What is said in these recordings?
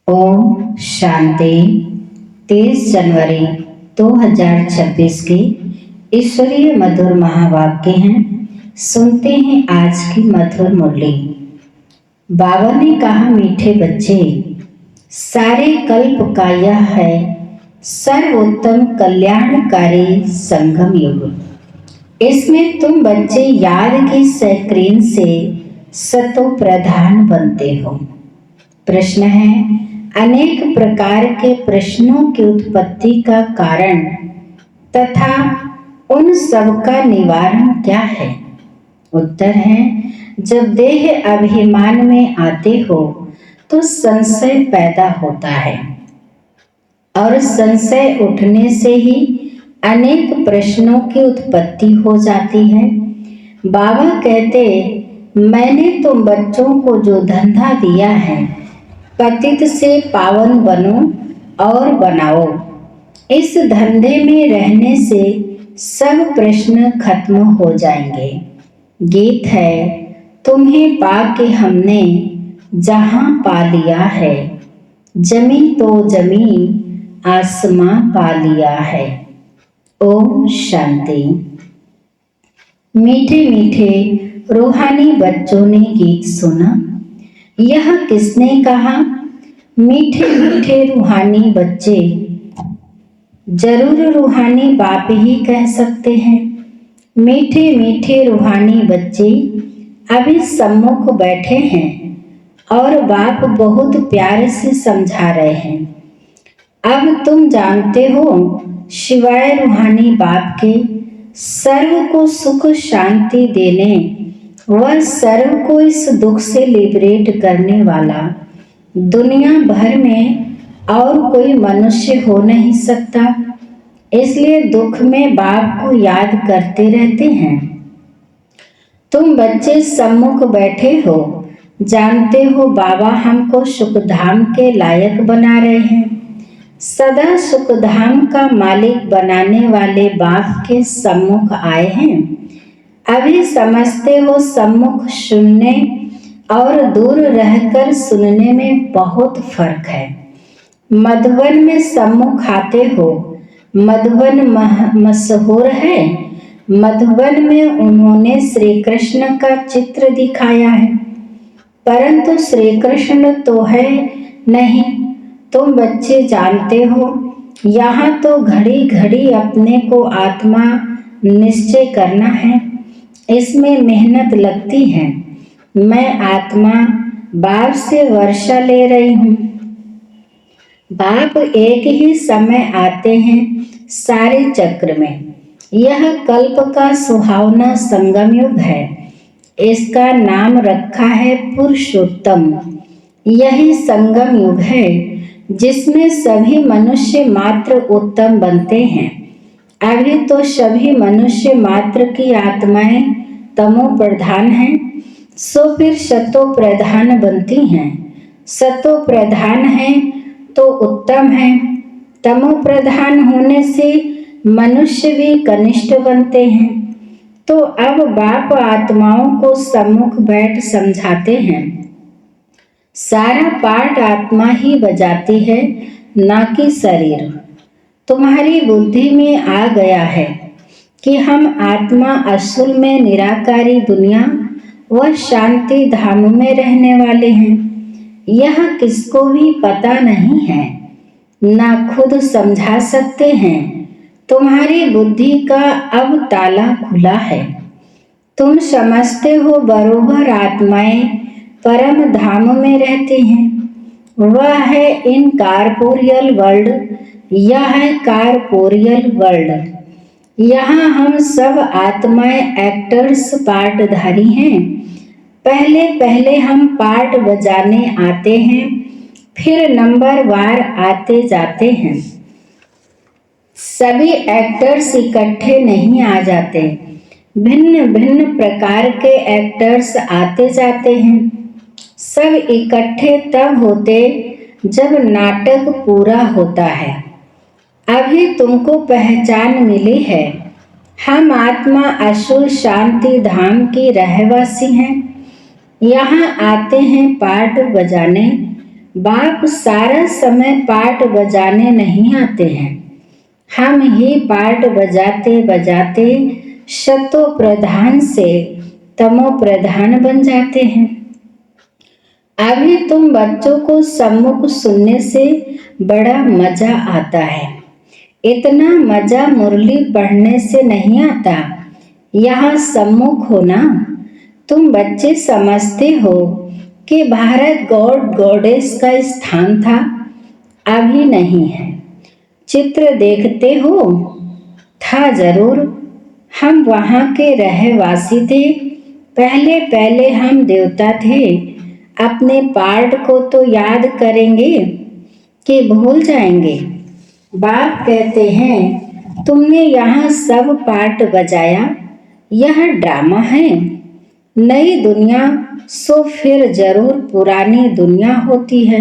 ओम शांति। 23 जनवरी 2026 की ईश्वरीय मधुर महावाक्य हैं। सुनते हैं आज की मधुर मुरली। बाबा ने कहा, मीठे बच्चे, सारे कल्प का यह है सर्वोत्तम कल्याणकारी संगम युग। इसमें तुम बच्चे याद की स्क्रीन से सतो प्रधान बनते हो। प्रश्न है, अनेक प्रकार के प्रश्नों की उत्पत्ति का कारण तथा उन सब का निवारण क्या है? उत्तर है, जब देह अभिमान में आते हो तो संशय पैदा होता है और संशय उठने से ही अनेक प्रश्नों की उत्पत्ति हो जाती है। बाबा कहते, मैंने तुम बच्चों को जो धंधा दिया है, पतित से पावन बनो और बनाओ। इस धंधे में रहने से सब प्रश्न खत्म हो जाएंगे। गीत है, तुम्हें पाके हमने जहां पा लिया है, जमी तो जमीन आसमां पा लिया है। ओम शांति। मीठे मीठे रूहानी बच्चों ने गीत सुना। यह किसने कहा? मीठे मीठे रूहानी बच्चे। जरूर रूहानी बाप ही कह सकते हैं। मीठे मीठे रूहानी बच्चे अभी सम्मुख बैठे हैं और बाप बहुत प्यार से समझा रहे हैं। अब तुम जानते हो, शिवाय रूहानी बाप के सर्व को सुख शांति देने वह सर्व को इस दुख से लिबरेट करने वाला दुनिया भर में और कोई मनुष्य हो नहीं सकता। इसलिए दुख में बाप को याद करते रहते हैं। तुम बच्चे सम्मुख बैठे हो, जानते हो बाबा हमको सुखधाम के लायक बना रहे हैं। सदा सुखधाम का मालिक बनाने वाले बाप के सम्मुख आए हैं। अभी समझते हो, सम्मुख सुनने और दूर रहकर सुनने में बहुत फर्क है। मधुबन में सम्मुख आते हो, मधुबन मशहूर है। मधुबन में उन्होंने श्री कृष्ण का चित्र दिखाया है, परंतु श्री कृष्ण तो है नहीं। तुम बच्चे जानते हो, यहाँ तो घड़ी घड़ी अपने को आत्मा निश्चय करना है। इसमें मेहनत लगती है। मैं आत्मा बाप से वर्षा ले रही हूँ। बाप एक ही समय आते हैं सारे चक्र में। यह कल्प का सुहावना संगम युग है। इसका नाम रखा है पुरुषोत्तम। यही संगम युग है जिसमें सभी मनुष्य मात्र उत्तम बनते हैं। अभी तो सभी मनुष्य मात्र की आत्माएं तमो प्रधान हैं, सो फिर सतो प्रधान बनती हैं। सतो प्रधान है तो उत्तम है। तमो प्रधान होने से मनुष्य भी कनिष्ठ बनते हैं। तो अब बाप आत्माओं को सम्मुख बैठ समझाते हैं। सारा पाठ आत्मा ही बजाती है, ना कि शरीर। तुम्हारी बुद्धि में आ गया है कि हम आत्मा असूल में निराकारी दुनिया व शांति धाम में रहने वाले हैं। यह किसको भी पता नहीं है, ना खुद समझा सकते हैं। तुम्हारी बुद्धि का अब ताला खुला है। तुम समझते हो बरोबर आत्माएं परम धाम में रहती हैं। वह है इन कारपोरियल वर्ल्ड। यह है कारपोरियल वर्ल्ड। यहाँ हम सब आत्माएं एक्टर्स पार्टधारी हैं। पहले पहले हम पार्ट बजाने आते हैं, फिर नंबर वार आते जाते हैं। सभी एक्टर्स इकट्ठे नहीं आ जाते। भिन्न भिन्न प्रकार के एक्टर्स आते जाते हैं। सब इकट्ठे तब होते जब नाटक पूरा होता है। अभी तुमको पहचान मिली है। हम आत्मा असूल शांति धाम की रहवासी हैं। यहाँ आते हैं पार्ट बजाने, बाप सारा समय पाठ बजाने नहीं आते हैं। हम ही पाठ बजाते बजाते शतो प्रधान से तमो प्रधान बन जाते हैं। अभी तुम बच्चों को सम्मुख सुनने से बड़ा मजा आता है। इतना मजा मुरली पढ़ने से नहीं आता। यहाँ सम्मुख हो ना। तुम बच्चे समझते हो कि भारत गॉड गॉडेस का स्थान था, अभी नहीं है। चित्र देखते हो, था जरूर। हम वहाँ के रहवासी थे। पहले पहले हम देवता थे। अपने पाठ को तो याद करेंगे कि भूल जाएंगे। बाप कहते हैं तुमने यहाँ सब पाठ बजाया, यह ड्रामा है। नई दुनिया सो फिर जरूर पुरानी दुनिया होती है।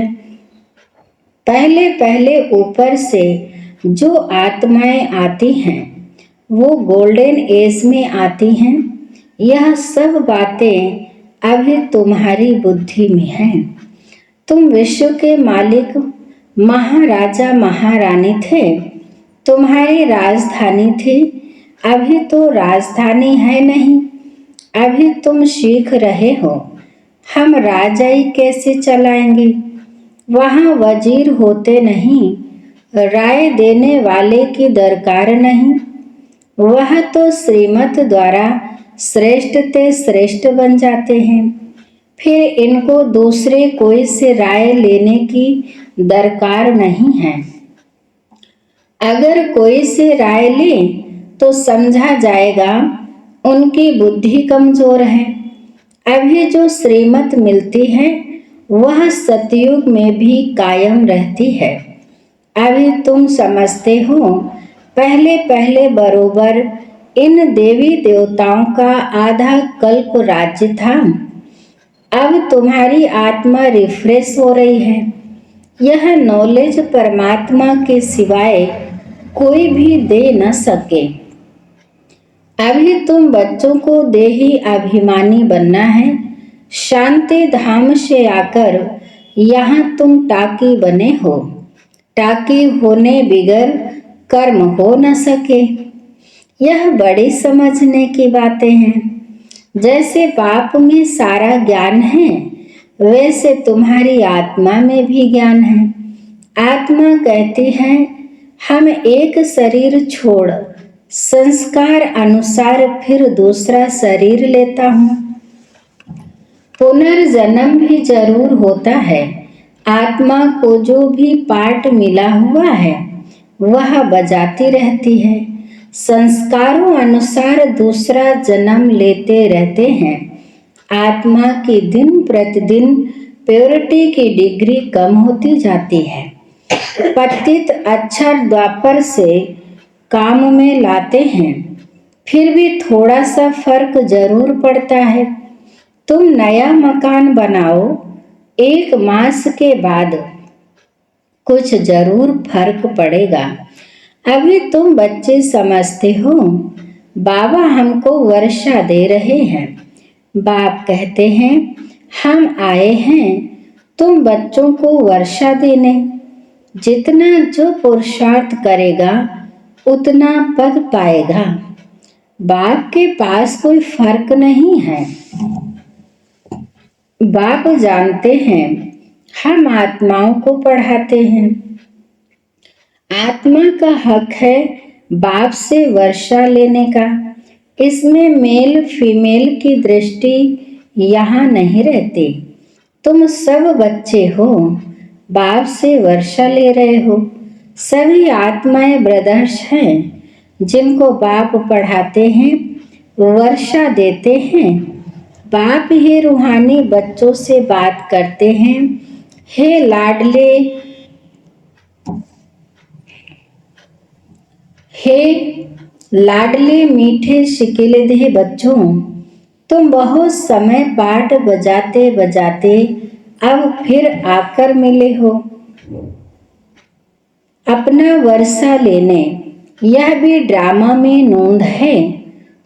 पहले पहले ऊपर से जो आत्माएं आती हैं वो गोल्डन एज में आती हैं। यह सब बातें अभी तुम्हारी बुद्धि में हैं। तुम विश्व के मालिक महाराजा महारानी थे। तुम्हारी राजधानी थी। अभी तो राजधानी है नहीं। अभी तुम सीख रहे हो। हम राजाई कैसे चलाएंगे? वहाँ वजीर होते नहीं, राय देने वाले की दरकार नहीं। वह तो श्रीमत द्वारा श्रेष्ठ ते श्रेष्ठ बन जाते हैं। फिर इनको दूसरे कोई से राय लेने की दरकार नहीं है। अगर कोई से राय ले तो समझा जाएगा उनकी बुद्धि कमजोर है। अभी जो श्रीमत मिलती है वह सतयुग में भी कायम रहती है। अभी तुम समझते हो पहले पहले बरोबर इन देवी देवताओं का आधा कल्प राज्य था। अब तुम्हारी आत्मा रिफ्रेश हो रही है। यह नॉलेज परमात्मा के सिवाय कोई भी दे न सके। अभी तुम बच्चों को देही अभिमानी बनना है। शांति धाम से आकर यहाँ तुम टाकी बने हो। टाकी होने बिगर कर्म हो न सके। यह बड़ी समझने की बातें हैं। जैसे बाप में सारा ज्ञान है वैसे तुम्हारी आत्मा में भी ज्ञान है। आत्मा कहती है हम एक शरीर छोड़ संस्कार अनुसार फिर दूसरा शरीर लेता हूँ। पुनर्जन्म भी जरूर होता है। आत्मा को जो भी पाठ मिला हुआ है वह बजाती रहती है। संस्कारों अनुसार दूसरा जन्म लेते रहते हैं। आत्मा की दिन प्रतिदिन प्योरिटी की डिग्री कम होती जाती है। पतित अक्षर द्वापर से काम में लाते हैं, फिर भी थोड़ा सा फर्क जरूर पड़ता है। तुम नया मकान बनाओ, 1 मास के बाद कुछ जरूर फर्क पड़ेगा। अभी तुम बच्चे समझते हो बाबा हमको वर्षा दे रहे हैं। बाप कहते हैं हम आए हैं तुम बच्चों को वर्षा देने। जितना जो पुरुषार्थ करेगा उतना पद पाएगा। बाप के पास कोई फर्क नहीं है। बाप जानते हैं हम आत्माओं को पढ़ाते हैं। आत्मा का हक है बाप से वर्षा लेने का। इसमें मेल फीमेल की दृष्टि यहाँ नहीं रहती। तुम सब बच्चे हो, बाप से वर्षा ले रहे हो। सभी आत्माएं ब्रदर्स हैं जिनको बाप पढ़ाते हैं, वर्षा देते हैं। बाप ही रूहानी बच्चों से बात करते हैं। हे लाडले, हे लाडले मीठे शिकिलधे बच्चों, तुम बहुत समय पाठ बजाते बजाते अब फिर आकर मिले हो अपना वर्षा लेने। यह भी ड्रामा में नोंद है।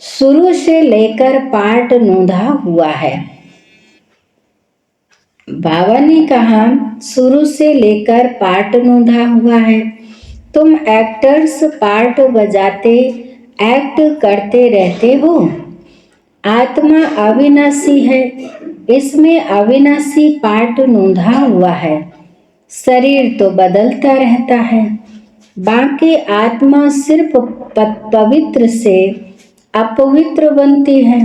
शुरू से लेकर पाठ नोंधा हुआ है। बाबा ने कहा, शुरू से लेकर पार्ट नूंधा हुआ है। तुम एक्टर्स पार्ट बजाते एक्ट करते रहते हो। आत्मा अविनाशी है, इसमें अविनाशी पार्ट नूंधा हुआ है। शरीर तो बदलता रहता है, बाकी आत्मा सिर्फ पवित्र से अपवित्र बनती है,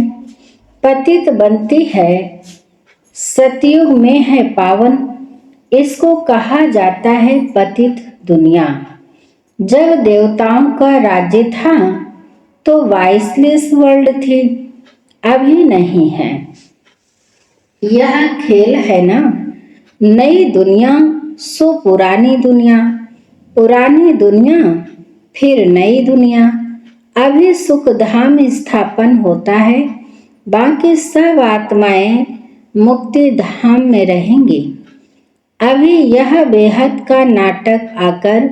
पतित बनती है। सतयुग में है पावन, इसको कहा जाता है पतित दुनिया। जब देवताओं का राज्य था तो वाइसलेस वर्ल्ड थी, अभी नहीं है। यह खेल है ना, नई दुनिया सो पुरानी दुनिया, पुरानी दुनिया फिर नई दुनिया। अभी सुख धाम स्थापन होता है, बाकी सब आत्माएं मुक्ति धाम में रहेंगी। अभी यह बेहद का नाटक आकर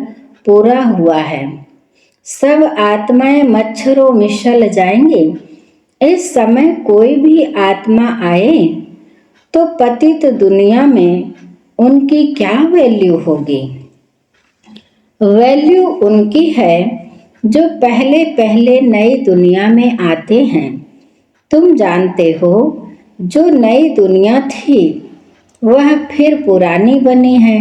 पूरा हुआ है। सब आत्माएं मच्छरों मिशल जाएंगे। इस समय कोई भी आत्मा आए तो पतित दुनिया में उनकी क्या वैल्यू होगी? वैल्यू उनकी है जो पहले पहले नई दुनिया में आते हैं। तुम जानते हो, जो नई दुनिया थी वह फिर पुरानी बनी है।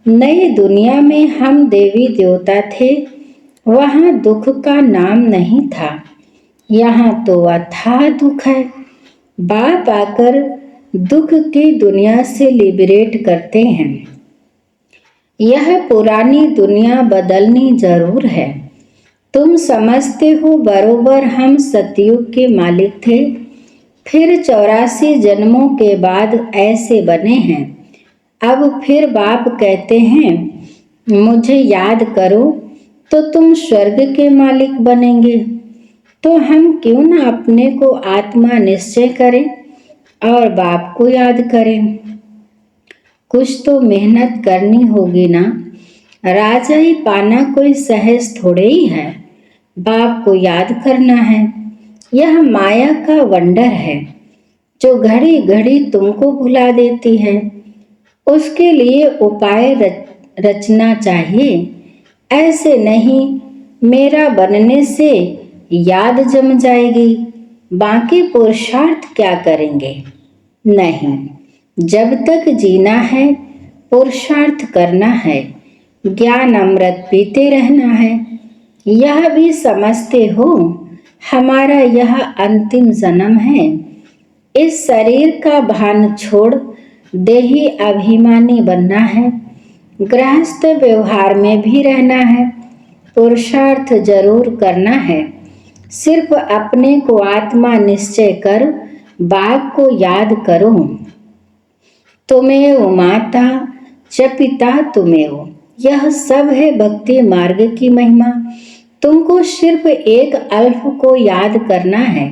नई दुनिया में हम देवी देवता थे, वहाँ दुख का नाम नहीं था। यहाँ तो अथाह दुख है। बाप आकर दुख की दुनिया से लिबरेट करते हैं। यह पुरानी दुनिया बदलनी जरूर है। तुम समझते हो बरोबर हम सतयुग के मालिक थे, फिर 84 जन्मों के बाद ऐसे बने हैं। अब फिर बाप कहते हैं मुझे याद करो तो तुम स्वर्ग के मालिक बनेंगे। तो हम क्यों ना अपने को आत्मा निश्चय करें और बाप को याद करें। कुछ तो मेहनत करनी होगी ना। राजा ही पाना कोई सहज थोड़े ही है। बाप को याद करना है। यह माया का वंडर है जो घड़ी घड़ी तुमको भुला देती है। उसके लिए उपाय रचना चाहिए। ऐसे नहीं मेरा बनने से याद जम जाएगी, बाकी पुरुषार्थ क्या करेंगे? नहीं, जब तक जीना है पुरुषार्थ करना है, ज्ञान अमृत पीते रहना है। यह भी समझते हो हमारा यह अंतिम जन्म है। इस शरीर का भान छोड़ देही अभिमानी बनना है। गृहस्थ व्यवहार में भी रहना है। पुरुषार्थ जरूर करना है। सिर्फ अपने को आत्मा निश्चय कर बाप को याद करो। तुमेव माता च पिता तुमेव, यह सब है भक्ति मार्ग की महिमा। तुमको सिर्फ एक अल्फ को याद करना है।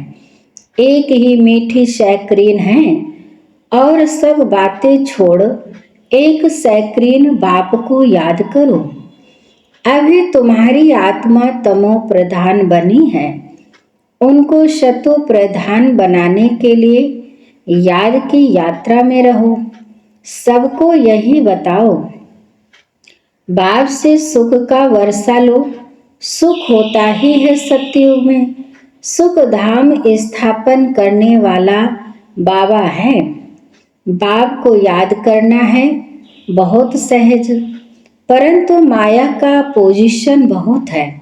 एक ही मीठी सैक्रीन है और सब बातें छोड़ एक सैक्रीन बाप को याद करो। अभी तुम्हारी आत्मा तमो प्रधान बनी है। उनको शतो प्रधान बनाने के लिए याद की यात्रा में रहो। सबको यही बताओ, बाप से सुख का वर्षा लो। सुख होता ही है सतयुग में। सुख धाम स्थापन करने वाला बाबा है। बाप को याद करना है बहुत सहज, परंतु माया का पोजीशन बहुत है।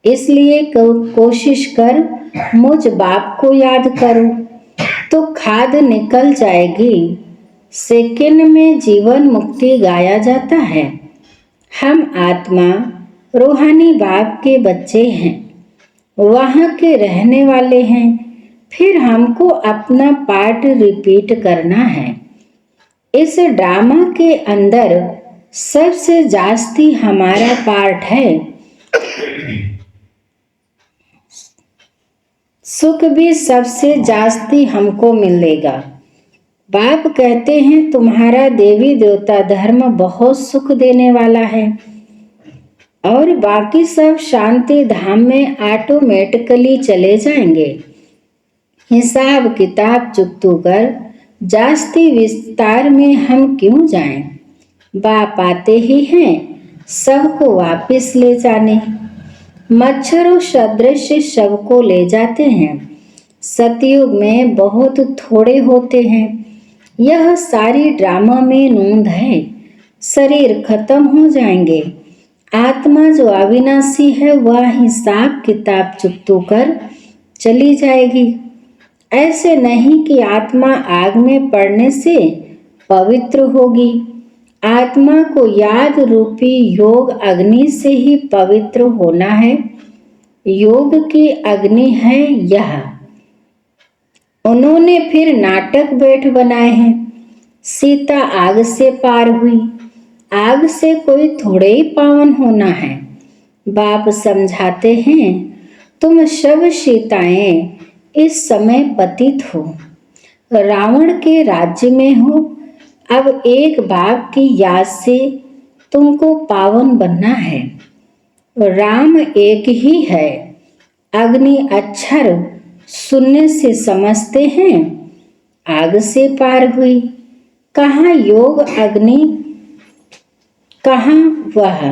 इसलिए कोशिश कर मुझ बाप को याद करो तो खाद निकल जाएगी। सेकंड में जीवन मुक्ति गाया जाता है। हम आत्मा रूहानी बाप के बच्चे हैं, वहाँ के रहने वाले हैं। फिर हमको अपना पार्ट रिपीट करना है। इस ड्रामा के अंदर सबसे जास्ती हमारा पार्ट है। सुख भी सबसे जास्ती हमको मिलेगा। बाप कहते हैं तुम्हारा देवी देवता धर्म बहुत सुख देने वाला है और बाकी सब शांति धाम में ऑटोमेटिकली चले जाएंगे। हिसाब किताब चुकतू कर जास्ती विस्तार में हम क्यों जाएं? बाप आते ही हैं सबको वापस ले जाने। मच्छरों सदृश सबको ले जाते हैं। सतयुग में बहुत थोड़े होते हैं। यह सारी ड्रामा में नोंद है। शरीर खत्म हो जाएंगे। आत्मा जो अविनाशी है वह हिसाब किताब चुकतो कर चली जाएगी। ऐसे नहीं कि आत्मा आग में पड़ने से पवित्र होगी। आत्मा को याद रूपी योग अग्नि से ही पवित्र होना है। योग की अग्नि है यह। उन्होंने फिर नाटक बैठ बनाए हैं। सीता आग से पार हुई। आग से कोई थोड़े ही पावन होना है। बाप समझाते हैं तुम सब सीताएं इस समय पतित हो, रावण के राज्य में हो। अब एक बाप की याद से तुमको पावन बनना है। राम एक ही है। अग्नि अक्षर सुनने से समझते हैं आग से पार हुई। कहाँ योग अग्नि, कहाँ वह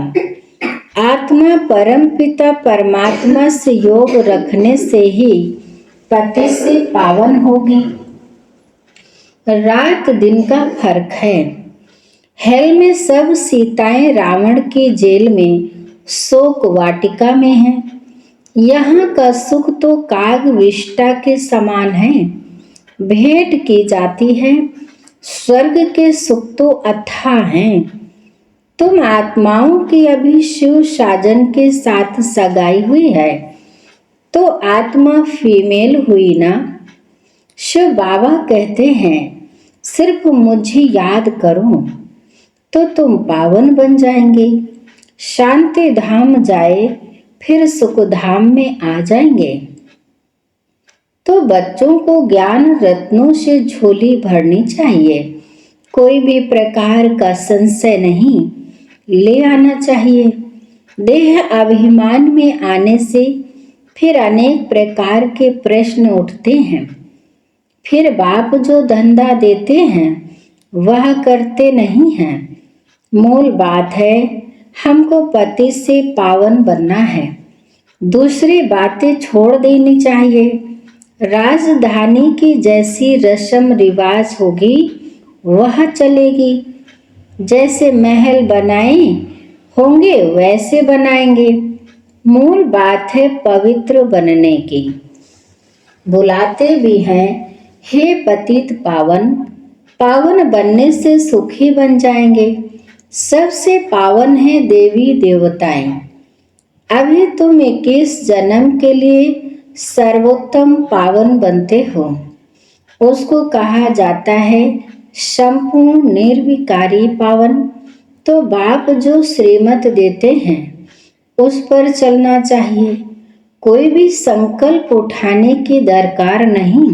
आत्मा। परम पिता परमात्मा से योग रखने से ही पति से पावन होगी। रात दिन का फर्क है। हेल में सब सीताएं रावण की जेल में शोक वाटिका में हैं। यहाँ का सुख तो काग विष्टा के समान है, भेंट की जाती है। स्वर्ग के सुख तो अथाह हैं। तुम आत्माओं की अभी शिव साजन के साथ सगाई हुई है तो आत्मा फीमेल हुई ना। शिव बाबा कहते हैं सिर्फ मुझे याद करो तो तुम पावन बन जाएंगे। शांति धाम जाए फिर सुख धाम में आ जाएंगे। तो बच्चों को ज्ञान रत्नों से झोली भरनी चाहिए। कोई भी प्रकार का संशय नहीं ले आना चाहिए। देह अभिमान में आने से फिर अनेक प्रकार के प्रश्न उठते हैं। फिर बाप जो धंधा देते हैं वह करते नहीं हैं। मूल बात है हमको पति से पावन बनना है। दूसरी बातें छोड़ देनी चाहिए। राजधानी की जैसी रस्म रिवाज होगी वह चलेगी। जैसे महल बनाए होंगे वैसे बनाएंगे। मूल बात है पवित्र बनने की। बुलाते भी हैं हे पतित पावन। पावन बनने से सुखी बन जाएंगे। सबसे पावन है देवी देवताएं। अभी तुम 21 जन्म के लिए सर्वोत्तम पावन बनते हो। उसको कहा जाता है संपूर्ण निर्विकारी पावन। तो बाप जो श्रीमत देते हैं उस पर चलना चाहिए। कोई भी संकल्प उठाने की दरकार नहीं।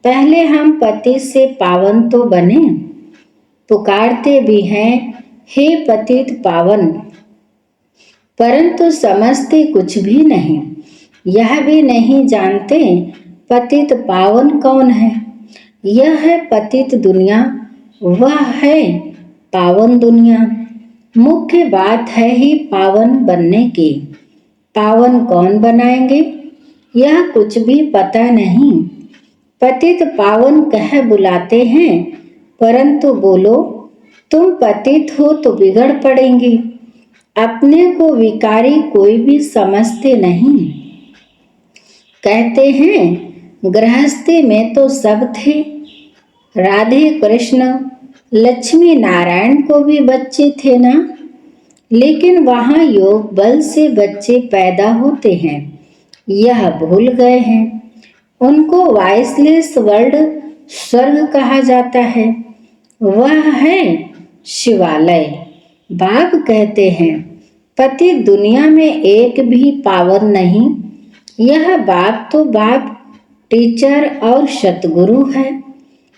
पहले हम पति से पावन तो बने। पुकारते भी हैं हे पतित पावन, परंतु समझते कुछ भी नहीं। यह भी नहीं जानते पतित पावन कौन है। यह है पतित दुनिया, वह है पावन दुनिया। मुख्य बात है ही पावन बनने की। पावन कौन बनाएंगे यह कुछ भी पता नहीं। पतित पावन कह बुलाते हैं, परंतु बोलो तुम पतित हो तो बिगड़ पड़ेंगे। अपने को विकारी कोई भी समझते नहीं। कहते हैं गृहस्थी में तो सब थे। राधे कृष्ण लक्ष्मी नारायण को भी बच्चे थे ना। लेकिन वहाँ योग बल से बच्चे पैदा होते हैं, यह भूल गए हैं। उनको वाइसलेस वर्ल्ड स्वर्ग कहा जाता है। वह है शिवालय। बाप कहते हैं पति दुनिया में एक भी पावन नहीं। यह बाप तो बाप टीचर और सतगुरु है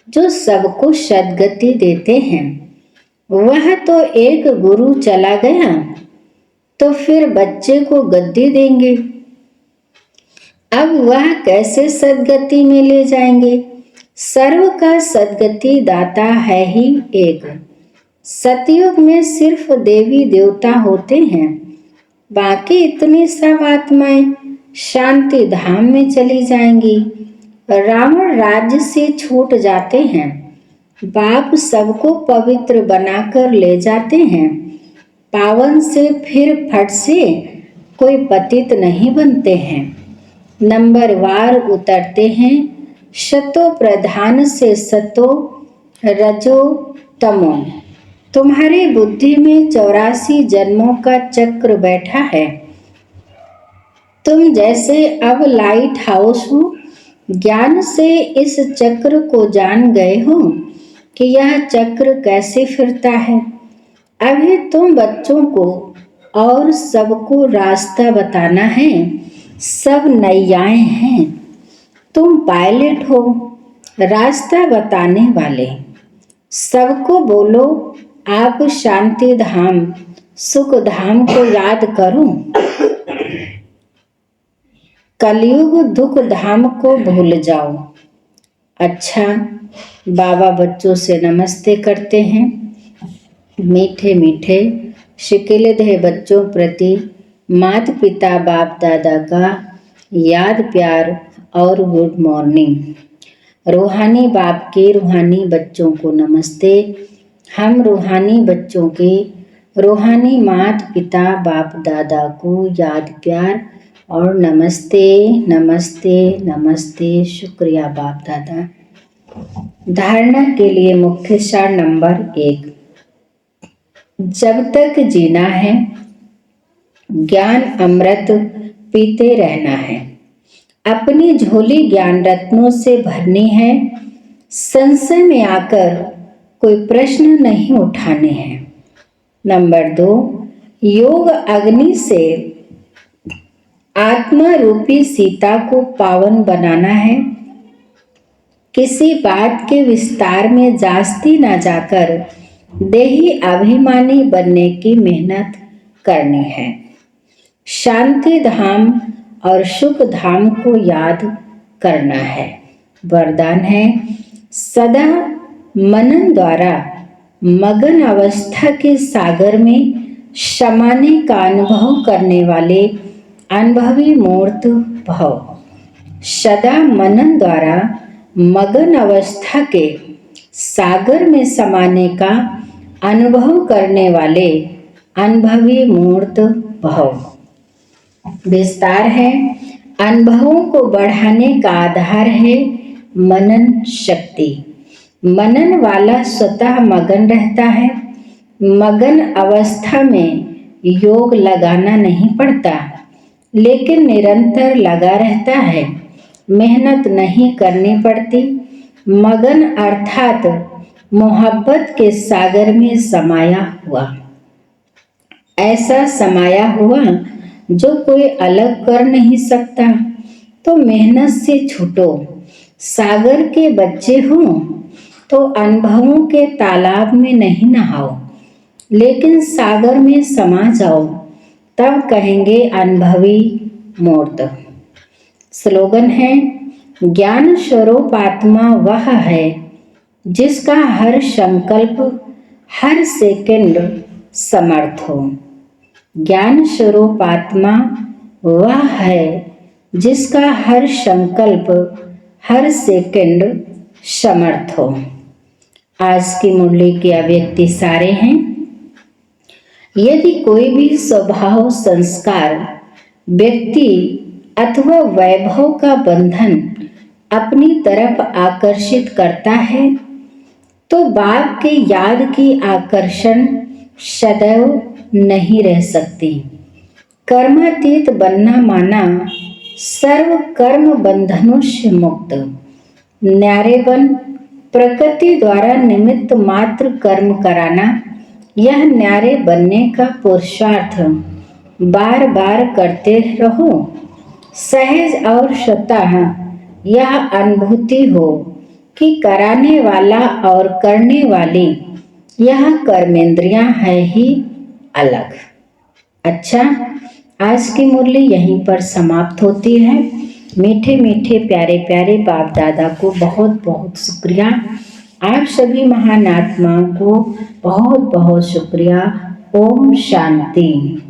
जो सबको सद्गति देते हैं। वह तो एक गुरु चला गया तो फिर बच्चे को गद्दी देंगे। अब वह कैसे सद्गति में ले जाएंगे। सर्व का सद्गति दाता है ही एक। सतयुग में सिर्फ देवी देवता होते हैं, बाकी इतनी सब आत्माएं शांति धाम में चली जाएंगी। रावण राज्य से छूट जाते हैं, बाप सबको पवित्र बनाकर ले जाते हैं। पावन से फिर फट से कोई पतित नहीं बनते हैं, नंबरवार उतरते हैं। शतो प्रधान से सतो रजो तमो। तुम्हारी बुद्धि में 84 जन्मों का चक्र बैठा है। तुम जैसे अब लाइट हाउस हो, ज्ञान से इस चक्र को जान गए हो कि यह चक्र कैसे फिरता है। अभी तुम बच्चों को और सबको रास्ता बताना है। सब नैयाएं हैं, तुम पायलट हो, रास्ता बताने वाले। सबको बोलो आप शांति धाम सुख धाम को याद करो, कलयुग दुख धाम को भूल जाओ। अच्छा, बाबा बच्चों से नमस्ते करते हैं। मीठे मीठे शिकिलदेह बच्चों प्रति माता पिता बाप दादा का याद प्यार और गुड मॉर्निंग। रूहानी बाप के रूहानी बच्चों को नमस्ते। हम रूहानी बच्चों के रूहानी माता पिता बाप दादा को याद प्यार और नमस्ते नमस्ते नमस्ते। शुक्रिया बाप दादा। धारणा के लिए मुख्य सार नंबर 1, जब तक जीना है ज्ञान अमृत पीते रहना है। अपनी झोली ज्ञान रत्नों से भरनी है। संशय में आकर कोई प्रश्न नहीं उठाने हैं। नंबर 2, योग अग्नि से आत्मा रूपी सीता को पावन बनाना है। किसी बात के विस्तार में जास्ती न जाकर देही अभिमानी बनने की मेहनत करनी है। शांति धाम और सुख धाम को याद करना है। वरदान है, सदा मनन द्वारा मगन अवस्था के सागर में समाने का अनुभव करने वाले अनुभवी मूर्त भव। सदा मनन द्वारा मगन अवस्था के सागर में समाने का अनुभव करने वाले अनुभवी मूर्त भव। विस्तार है, अनुभवों को बढ़ाने का आधार है मनन शक्ति। मनन वाला स्वतः मगन रहता है। मगन अवस्था में योग लगाना नहीं पड़ता, लेकिन निरंतर लगा रहता है। मेहनत नहीं करनी पड़ती। मगन अर्थात मोहब्बत के सागर में समाया हुआ। ऐसा समाया हुआ जो कोई अलग कर नहीं सकता। तो मेहनत से छूटो। सागर के बच्चे हो तो अनुभवों के तालाब में नहीं नहाओ, लेकिन सागर में समा जाओ, तब कहेंगे अनुभवी मूर्त। स्लोगन है, ज्ञान स्वरूप आत्मा वह है जिसका हर संकल्प हर सेकंड समर्थ हो। ज्ञान स्वरूप आत्मा वह है जिसका हर संकल्प हर सेकंड समर्थ हो। आज की मुरली की अव्यक्ति सारे हैं। यदि कोई भी स्वभाव संस्कार व्यक्ति अथवा वैभव का बंधन अपनी तरफ आकर्षित करता है, तो बाप के याद की आकर्षण सदैव नहीं रह सकती। कर्मातीत बनना माना सर्व कर्म बंधनों से मुक्त। न्यारे बन प्रकृति द्वारा निमित्त मात्र कर्म कराना, यह न्यारे बनने का पुरुषार्थ बार बार करते रहो। सहज और स्वतः यह अनुभूति हो कि कराने वाला और करने वाली यह कर्मेंद्रियां है ही अलग। अच्छा, आज की मुरली यहीं पर समाप्त होती है। मीठे मीठे प्यारे प्यारे बाप दादा को बहुत बहुत शुक्रिया। आप सभी महान आत्माओं को बहुत बहुत शुक्रिया। ओम शांति।